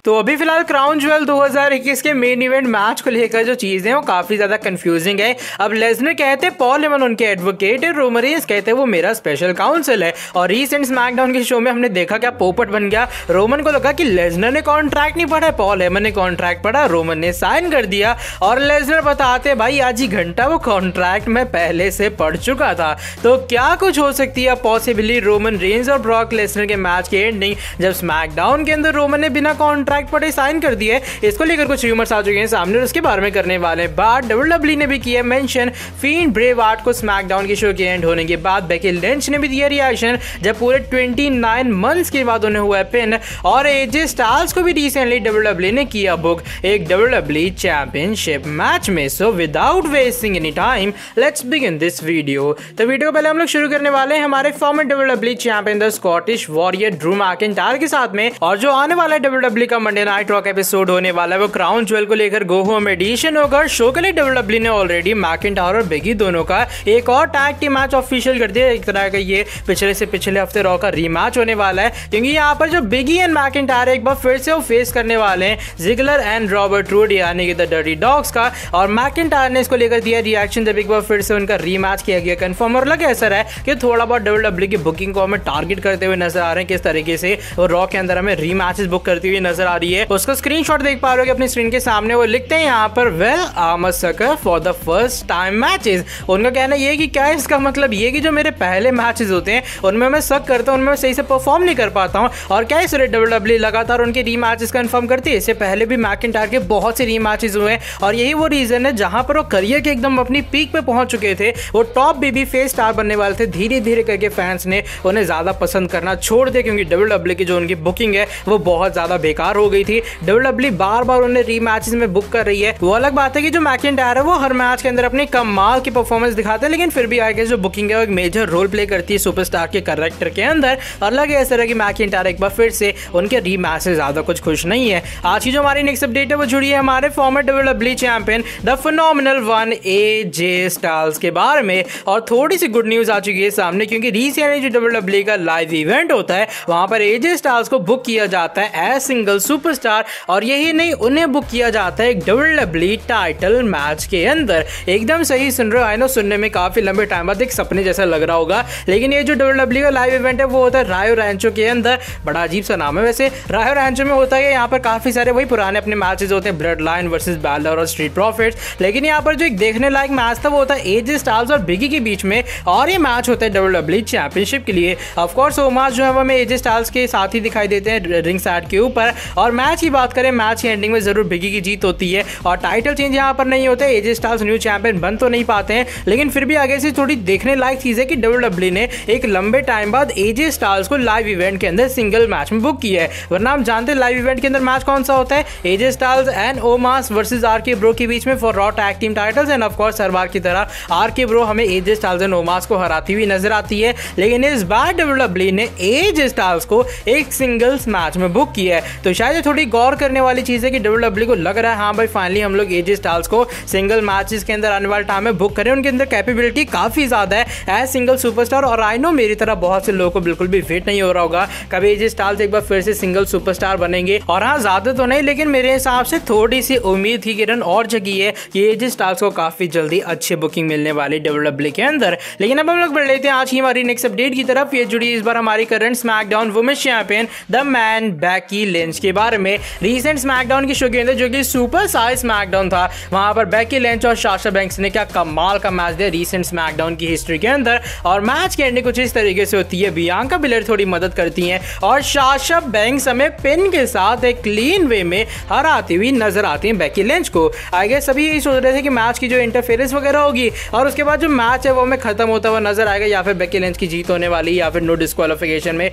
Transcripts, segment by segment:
तो अभी फिलहाल क्राउन ज्वेल 2021 के मेन इवेंट मैच को लेकर जो चीजें हैं वो काफी ज्यादा कंफ्यूजिंग है। अब लेसनर कहते हैं पॉल हेमन उनके एडवोकेट है, रोमन रेंस कहते हैं वो मेरा स्पेशल काउंसिल है। और रीसेंट स्मैकडाउन के शो में हमने देखा क्या पोपट बन गया। रोमन को लगा कि लेसनर ने कॉन्ट्रैक्ट नहीं पढ़ा, पॉल हेमन ने कॉन्ट्रैक्ट पढ़ा, रोमन ने साइन कर दिया। और लेसनर बताते भाई आज ही घंटा वो कॉन्ट्रैक्ट में पहले से पढ़ चुका था। तो क्या कुछ हो सकती है पॉसिबली रोमन रेंस और ब्रॉक लेसनर के मैच की एंडिंग, जब स्मैकडाउन के अंदर रोमन ने बिना कॉन्ट्रैक्ट पढ़े साइन कर दिए। इसको लेकर कुछ रूमर्स आ चुके हैं सामने और उसके बारे में करने वाले हैं बात। डब्ल्यूडब्ल्यूई ने भी किया मेंशन फिएंड ब्रे वार्ट को स्मैकडाउन के शो के एंड होने के बाद। बेकी लिंच ने भी दिया रिएक्शन जब पूरे 29 मंथ्स के बाद उन्हें हुआ पिन। और एजे स्टाइल्स को भी रिसेंटली डब्ल्यूडब्ल्यूई ने किया बुक एक डब्ल्यूडब्ल्यूई चैंपियनशिप मैच में। So without wasting any time let's begin this video. तो वीडियो को पहले हम लोग शुरू करने वाले हैं हमारे farmer WWE champion the Scottish warrior Drew McIntyre के साथ में। और जो आने वाला डब्ल्यूडब्ल्यूई का मंडे नाइट रॉ एपिसोड होने वाला है वो क्राउन ज्वेल को लेकर गो होम एडिशन होगा। शो के लिए डब्ल्यूडब्ल्यूई ने ऑलरेडी मैकिंटायर और बिगी दोनों का एक और टैग टीम मैच ऑफिशियल कर दिया। एक तरह का ये पिछले से पिछले हफ्ते रॉ का रीमैच होने वाला है, क्योंकि यहाँ पर जो बिगी एंड मैकिंटायर एक बार फिर से वो फेस करने वाले हैं जिगलर एंड रॉबर्ट रूड यानी कि द डर्टी डॉग्स का। और मैकिंटायर ने इसको लेकर दिया रिएक्शन जब एक बार फिर से उनका रीमैच किया गया कंफर्म। और लगे ऐसा है कि थोड़ा बहुत डब्ल्यूडब्ल्यूई की बुकिंग को हमें टारगेट करते हुए नजर आ रहे हैं, किस तरीके से वो रॉ के अंदर हमें रीमैचेस बुक करती हुई नजर आ रही है। उसका स्क्रीनशॉट देख पा रहे हो अपनी स्क्रीन के सामने, वो लिखते हैं यहाँ पर well I am a sucker for the first time matches. उनका कहना ये कि क्या इसका मतलब ये कि जो मेरे पहले मैचेस होते हैं उनमें मैं शक करता हूँ, उनमें मैं सही से परफॉर्म नहीं कर पाता हूँ। और क्या इस डब्ल्यूडब्ल्यूई लगातार उनके रीमैचेस कंफर्म करती है। इससे पहले भी मैकिंटायर के बहुत से रीमैचेस हुए हैं और यही वो रीजन है जहां पर वो करियर के एकदम अपनी पीक पे पहुंच चुके थे, वो टॉप बेबी फेस स्टार बनने वाले थे। धीरे धीरे करके फैंस ने उन्हें ज्यादा पसंद करना छोड़ दिया, क्योंकि डब्ल्यूडब्ल्यूई की जो उनकी बुकिंग है वो बहुत ज्यादा बेकार हो गई थी। डब्ल्यूडब्ल्यूई बार बार उन्हें रीमैचेस में बुक कर रही है। वो अलग बात है कि जो मैकिंटायर है वो हर मैच के अंदर अपनी कमाल की परफॉर्मेंस दिखाते हैं, लेकिन फिर भी आगे जो बुकिंग है वो एक मेजर रोल प्ले करती है सुपरस्टार के कैरेक्टर के अंदर। और लगे इस तरह की मैकिंटायर एक बार फिर से उनके रीमैच से ज्यादा कुछ खुश नहीं है। आज की जो हमारी नेक्स्ट अपडेट है वो जुड़ी है हमारे farmer WWE champion the phenomenal one AJ Styles के बारे में। और थोड़ी सी गुड न्यूज आ चुकी है सामने, क्योंकि रिसेंटली जो डब्ल्यूडब्ल्यूई का लाइव इवेंट होता है वहां पर एजे स्टाइल्स को बुक किया जाता है एज सिंगल सुपरस्टार। और यही नहीं, उन्हें बुक किया जाता है एक डब्ल्यूडब्ल्यूई टाइटल मैच के अंदर। एकदम सही सुन रहे हो, आई नो सुनने में काफी लंबे टाइम बाद एक सपने जैसा लग रहा होगा, लेकिन ये जो डब्ल्यूडब्ल्यूई का लाइव इवेंट है वो होता है रायो रैंचो के अंदर। बड़ा अजीब सा नाम है वैसे। रायो रैंचो में होता है यहाँ पर काफी सारे वही पुराने अपने मैचेस होते हैं, ब्लड लाइन वर्सेस बैलर और स्ट्रीट प्रॉफिट्स। लेकिन यहाँ पर जो एक देखने लायक मैच था वो होता है एजे स्टाइल्स और बिगी के बीच में, और ये मैच होता है डब्ल्यूडब्ल्यूई चैंपियनशिप के लिए। ऑफ कोर्स वो मैच जो है वो हमें एजे स्टाइल्स के साथ ही दिखाई देते हैं रिंग साइड के ऊपर। और मैच की बात करें, मैच की एंडिंग में जरूर बिगी की जीत होती है और टाइटल चेंज यहाँ पर नहीं होता है। एजे स्टाइल्स न्यू चैंपियन बन तो नहीं पाते हैं, लेकिन फिर भी आगे से थोड़ी देखने लायक चीज है कि डब्ल्यूडब्ल्यूई ने एक लंबे टाइम बाद एजे स्टाइल्स को लाइव इवेंट के अंदर सिंगल मैच में बुक किया है। वरना हम जानते हैं लाइव इवेंट के अंदर मैच कौन सा होता है, AJ Styles and Omos versus RK Bro के बीच में for Raw tag team titles. And of course हर बार की तरह आरके ब्रो हमें एजे स्टाइल्स एंड ओमास को हराती हुई नजर आती है, लेकिन इस बार डब्ल्यूडब्ल्यूई ने एजे स्टाइल्स को एक सिंगल्स मैच में बुक किया है। तो शायद थोड़ी गौर करने वाली चीज है कि डब्ल्यूडब्ल्यूई को लग रहा है हाँ भाई फाइनली हम लोग एजे स्टाइल्स को सिंगल मैचेस के अंदर आने वाले टाइम में बुक करें। उनके अंदर कैपेबिलिटी काफी ज्यादा है एज सिंगल सुपरस्टार। और आई नो मेरी तरह बहुत से लोगों को बिल्कुल भी वेट नहीं हो रहा होगा कभी एजे स्टाइल्स एक बार फिर से सिंगल सुपरस्टार बनेंगे। और हाँ ज्यादा तो नहीं, लेकिन मेरे हिसाब से थोड़ी सी उम्मीद थी किरण और जगी है कि एजे स्टाइल्स को काफी जल्दी अच्छी बुकिंग मिलने वाली डब्ल्यूडब्ल्यूई के अंदर। लेकिन अब हम लोग बढ़ लेते हैं आज की हमारी नेक्स्ट अपडेट की तरफ। ये जुड़ी इस बार हमारी current SmackDown women's champion the man Becky Lynch के बारे में। रीसेंट स्मैकडाउन की शो के अंदर जो कि सुपर साइज स्मैकडाउन था, वहां पर बेकी लिंच और साशा बैंक्स ने क्या कमाल का मैच दिया रीसेंट स्मैकडाउन की हिस्ट्री के अंदर। और मैच की एंडिंग कुछ इस तरीके से होती है, बियांका बिलेर थोड़ी मदद करती हैं और साशा बैंक्स हमें पिन के साथ एक क्लीन वे में हराती हुई नजर आती हैं बेकी लिंच को। आई गेस सभी यही सोच रहे थे कि मैच की जो इंटरफेरेंस वगैरह होगी और उसके बाद जो मैच है वो हमें खत्म होता हुआ नजर आएगा, या फिर बेकी लिंच की जीत होने वाली या फिर नो डिस्क्वालिफिकेशन में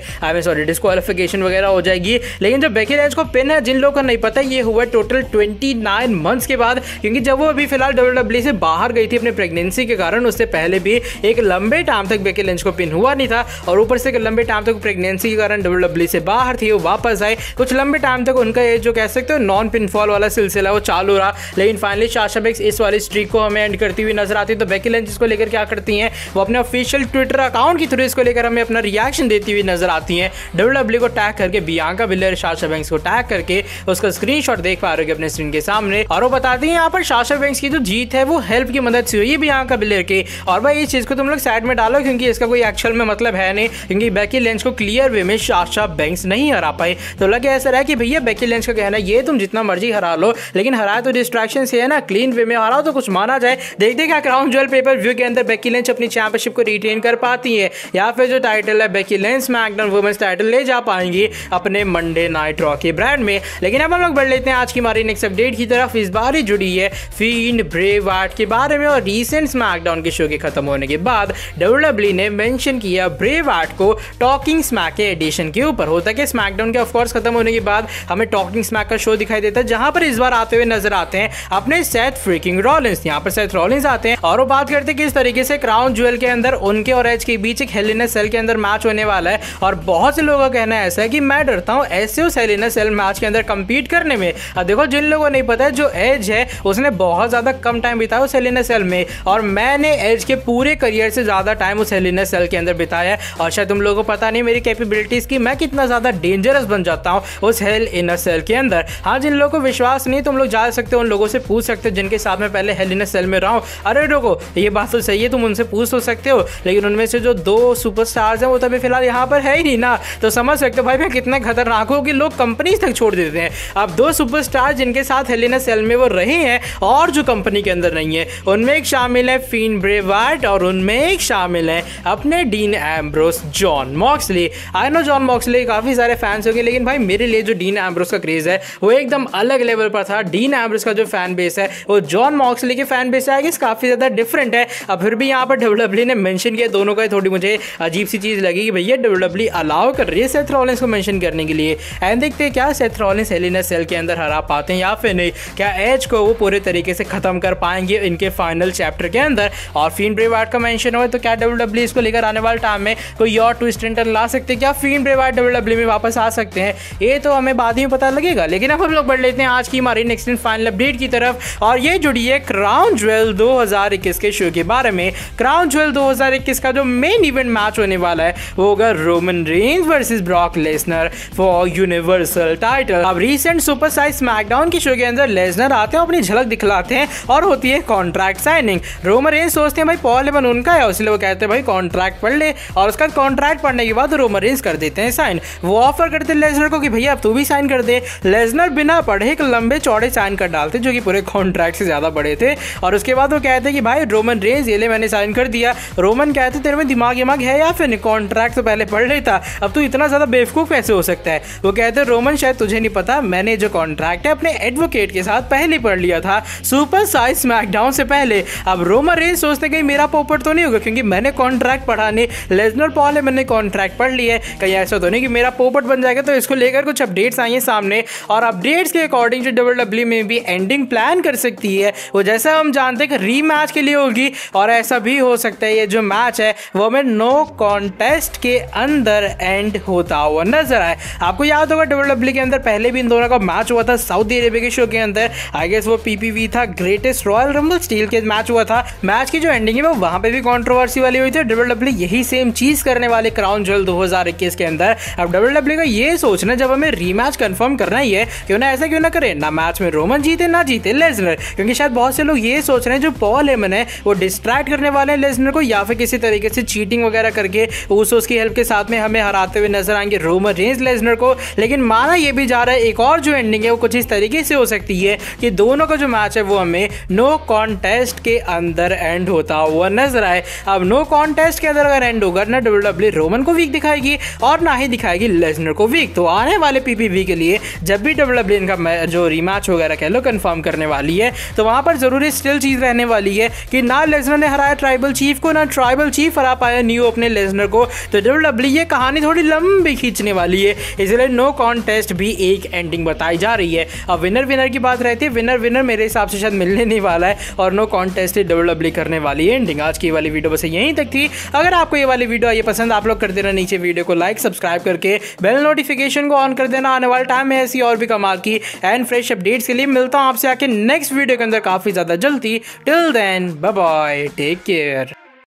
डिस्क्वालिफिकेशन वगैरह हो जाएगी। लेकिन जो बेकी लिंच को पिन है, जिन लोगों को नहीं पता, ये हुआ टोटल 29 मंथ्स के बाद, क्योंकि जब वो अभी फिलहाल डब्ल्यूडब्ल्यूई से बाहर गई थी अपने प्रेगनेंसी के कारण, उससे पहले भी एक लंबे टाइम तक बेकी लिंच को पिन हुआ नहीं था। और ऊपर से लंबे टाइम तक प्रेगनेंसी के कारण डब्ल्यूडब्ल्यूई से बाहर थी, वो वापस आए। कुछ लंबे टाइम तक उनका ये जो कह सकते हो नॉन पिन फॉल वाला सिलसिला वो चालू रहा, लेकिन फाइनली साशा बैंक्स इस वाली स्ट्रीक को हमें एंड करती हुई नजर आती है। तो बेकी लिंच इसको लेकर क्या करती हैं, वो अपने ऑफिशियल ट्विटर अकाउंट की थ्रू इसको लेकर हमें अपना रिएक्शन देती हुई नजर आती हैं। डब्ल्यूडब्ल्यूई को टैग करके बियांका बिलेर साशा बैंक्स को टैग करके उसका स्क्रीनशॉट देख पा रहे हो अपने स्क्रीन के सामने। और वो बताती है यहाँ पर साशा बैंक्स की जो जीत है वो हेल्प की मदद से हुई है बियांका बिलेयर की। और भाई इस चीज को तुम लोग साइड में डालो क्योंकि इसका कोई एक्चुअल में मतलब है नहीं, क्योंकि बेकी लिंच को क्लियर वे में साशा बैंक्स नहीं हरा पाई। तो लगे ऐसा रहा कि भैया बेकी लिंच का कहना ये तुम जितना मर्जी हरा लो, लेकिन हराए तो डिस्ट्रैक्शन से है ना, क्लीन वे में हराओ तो कुछ माना जाए। देखते क्या क्राउन ज्वेल पेपर व्यू के अंदर बेकी लिंच अपनी चैंपियनशिप को रिटेन कर पाती है या फिर जो टाइटल है Becky Lynch SmackDown women's title ले जा पाएंगी अपने मंडे नाइट रॉ के ब्रांड में। लेकिन अब हम लोग बढ़ लेते हैं आज की हमारी नेक्स्ट अपडेट की तरफ। इस बार ही जुड़ी है फील्ड ब्रे वार्ट के बारे में। और रिसेंट स्मैकडाउन के शो के खत्म होने के बाद WWE ने मेंशन किया ब्रे वार्ट को टॉकिंग स्मैक के एडिशन के ऊपर। होता है कि स्मैकडाउन के ऑफकोर्स खत्म होने के बाद हमें टॉकिंग स्मैक का शो दिखाई देता है, जहां पर इस बार आते हुए नजर आते हैं अपने सेथ फ्रीकिंग रॉलिंस। यहाँ पर सेथ रॉलिंस आते हैं और वो बात करते हैं किस तरीके से क्राउन ज्वेल के अंदर उनके और एज के बीच एक हेल इन अ सेल के अंदर मैच होने वाला है। और बहुत से लोगों का कहना है ऐसा है कि मैं डरता हूँ ऐसे उस हेल इन अ सेल मैच के अंदर कंपीट करने में। अब देखो जिन लोगों को नहीं पता है, जो एज है उसने बहुत ज्यादा कम टाइम बिताया उस हेल इन अ सेल में, और मैंने एज के पूरे करियर से ज्यादा टाइम उस हेल इन अ सेल के अंदर बिताया। और शायद तुम लोगों को पता नहीं मेरी कैपेबिलिटीज की, मैं कितना ज्यादा डेंजरस बन जाता हूँ उस हेल इन अ सेल के अंदर। हाँ, जिन लोगों को विश्वास नहीं तुम लोग जा सकते हो, उन लोगों से पूछ सकते हो जिनके साथ मैं पहले हेल इन अ सेल में रहा हूँ। अरे रुको, ये बात तो सही है, तुम उनसे पूछ तो सकते हो, लेकिन उनमें से जो 2 सुपरस्टार्स हैं वो तो अभी फिलहाल यहाँ पर है ही नहीं ना। तो समझ सकते हो भाई मैं कितना खतरनाक हूँ कि लोग कंपनी तक छोड़ देते हैं। अब 2 सुपरस्टार जिनके साथ हेल इन अ सेल में वो रहे हैं और जो कंपनी के अंदर नहीं है, उनमें एक शामिल है फिन ब्रे वार्ट और उनमें एक शामिल है अपने dean Ambrose John Moxley. I know John Moxley काफी सारे फैंस होंगे, लेकिन भाई मेरे लिए जो डीन एम्ब्रोस का क्रेज है वो एकदम अलग लेवल पर था। डीन एम्ब्रोस का जो फैन बेस है वो जॉन मॉक्सली के फैन बेस है काफी ज्यादा डिफरेंट है। अब फिर भी यहाँ पर WWE ने मेंशन किया दोनों का, थोड़ी मुझे अजीब सी चीज लगी कि भैया WWE अलाउ कर रही है सेथ रॉलिंस को मेंशन करने के लिए। एंड देखते हैं क्या सेथ रॉलिंस हेल इन अ सेल के अंदर हरा पाते हैं या फिर नहीं, क्या एज को वो पूरे तरीके से खत्म कर पाएंगे इनके फाइनल चैप्टर के अंदर। और फिन ब्रे वार्ट का मेंशन हो तो क्या WWE इसको लेकर आने वाले टाइम में कोई और ट्विस्ट एंड टर्न ला सकते हैं, क्या फिन ब्रे वार्ट WWE में वापस आ सकते हैं, ये तो हमें बाद में पता लगेगा। लेकिन अब हम लोग बढ़ लेते हैं आज की हमारी नेक्स्ट एंड फाइनल अपडेट की तरफ, और ये जुड़ी है क्राउन ज्वेल 2021 के शो के बारे में। क्राउन ज्वेल 2021 का जो मेन इवेंट मैच होने वाला है वो होगा Roman Reigns versus Brock Lesnar for universal title. अब रिसेंट सुपर साइज स्मैकडाउन के शो के अंदर लेसनर आते हैं, अपनी झलक दिखलाते हैं और होती है कॉन्ट्रैक्ट साइनिंग। रोमन रेंज सोचते हैं भाई पॉल हेमन उनका है, इसलिए वो कहते हैं भाई कॉन्ट्रैक्ट पढ़ ले, और उसका कॉन्ट्रैक्ट पढ़ने के बाद रोमन रेंज कर देते हैं साइन। वो ऑफर करते हैं लेसनर को कि भैया अब तू भी साइन कर दे। लेसनर बिना पढ़े एक लंबे चौड़े साइन कर डालते जो कि पूरे कॉन्ट्रैक्ट से ज्यादा बड़े थे, और उसके बाद वो कहते हैं कि भाई रोमन रेंज ये ले मैंने साइन कर दिया। रोमन कहते तेरे में दिमाग है या फिर कॉन्ट्रैक्ट तो पहले पढ़ लेता, अब तू इतना ज्यादा बेवकूफ कैसे हो सकता है। वो कहते हैं रोमन शायद तुझे नहीं पता, मैंने जो कॉन्ट्रैक्ट है अपने एडवोकेट के साथ पहले पढ़ लिया था सुपर साइज स्मैकडाउन से पहले। अब रोमन रेंज सोचते कहीं मेरा पोपट तो नहीं होगा क्योंकि मैंने कॉन्ट्रैक्ट पढ़ा नहीं, लेसनर पॉल है मैंने कॉन्ट्रैक्ट पढ़ लिया है, कहीं ऐसा तो नहीं कि मेरा पोपट बन जाएगा। तो इसको लेकर कुछ अपडेट्स आई हैं सामने, और अपडेट्स के अकॉर्डिंग जो WWE में भी एंडिंग प्लान कर सकती है वो जैसा हम जानते हैं कि रीमैच के लिए होगी, और ऐसा भी हो सकता है ये जो मैच है वो हमें नो कॉन्टेस्ट के अंदर एंड होता हुआ नजर आए। आपको याद होगा WWE के अंदर पहले भी इन दोनों का मैच हुआ था सऊदी अरेबिया के शो के अंदर, आई गेस वो PPV था, ग्रेटेस्ट रॉयल रंबल स्टील के मैच हुआ था। मैच की जो एंडिंग है वो वहां पे भी कंट्रोवर्सी वाली हुई थी। WWE यही सेम चीज करने वाले क्राउन ज्वेल 2021 के अंदर। अब WWE का ये सोचना जब हमें रीमैच कंफर्म करना ही है, क्यों ना ऐसा क्यों ना करे, ना मैच में रोमन जीते ना जीते लेसनर, क्योंकि शायद बहुत से लोग ये सोच रहे हैं जो पॉल हेमन है वो डिस्ट्रैक्ट करने वाले हैं लेसनर को, या फिर किसी तरीके से चीटिंग वगैरह करके उस की हेल्प के साथ में हमें हराते हुए नजर आएंगे रोमन रेंज लेसनर को। लेकिन माना ये भी जा रहा है एक और जो एंडिंग है वो कुछ इस तरीके से हो सकती है कि दोनों का जो मैच है वो हमें नो कॉन्टेस्ट के अंदर एंड होता हुआ नजर आए। अब नो कॉन्टेस्ट के अंदर अगर एंड होगा ना WWE रोमन को वीक दिखाएगी और ना ही दिखाएगी लेसनर को वीक। तो आने वाले PPV के लिए जब भी WWE इनका जो रीमैच वगैरह कह लो कंफर्म करने वाली है, तो वहां पर जरूरी स्टिल चीज रहने वाली है कि ना लेसनर ने हराया ट्राइबल चीफ को, ना ट्राइबल चीफ हरा पाया न्यू अपने लेसनर को। तो WWE ये कहानी थोड़ी लंबी खींचने वाली है, इसलिए नो कॉन्टेस्ट भी एक एंडिंग बताई जा रही है। अब विनर की बात रहती है, विनर मेरे हिसाब से शायद मिलने नहीं वाला है, और नो कॉन्टेस्ट WWE करने वाली है एंडिंग। आज की वाली वीडियो बस यहीं तक थी। अगर आपको ये वाली वीडियो ये पसंद आप लोग कर देना नीचे वीडियो को लाइक सब्सक्राइब करके बेल नोटिफिकेशन को ऑन कर देना। आने वाले टाइम में ऐसी और भी कमाल की एंड फ्रेश अपडेट्स के लिए मिलता हूं आपसे आके नेक्स्ट वीडियो के अंदर काफी ज्यादा जल्दी। Till then bye bye, take care.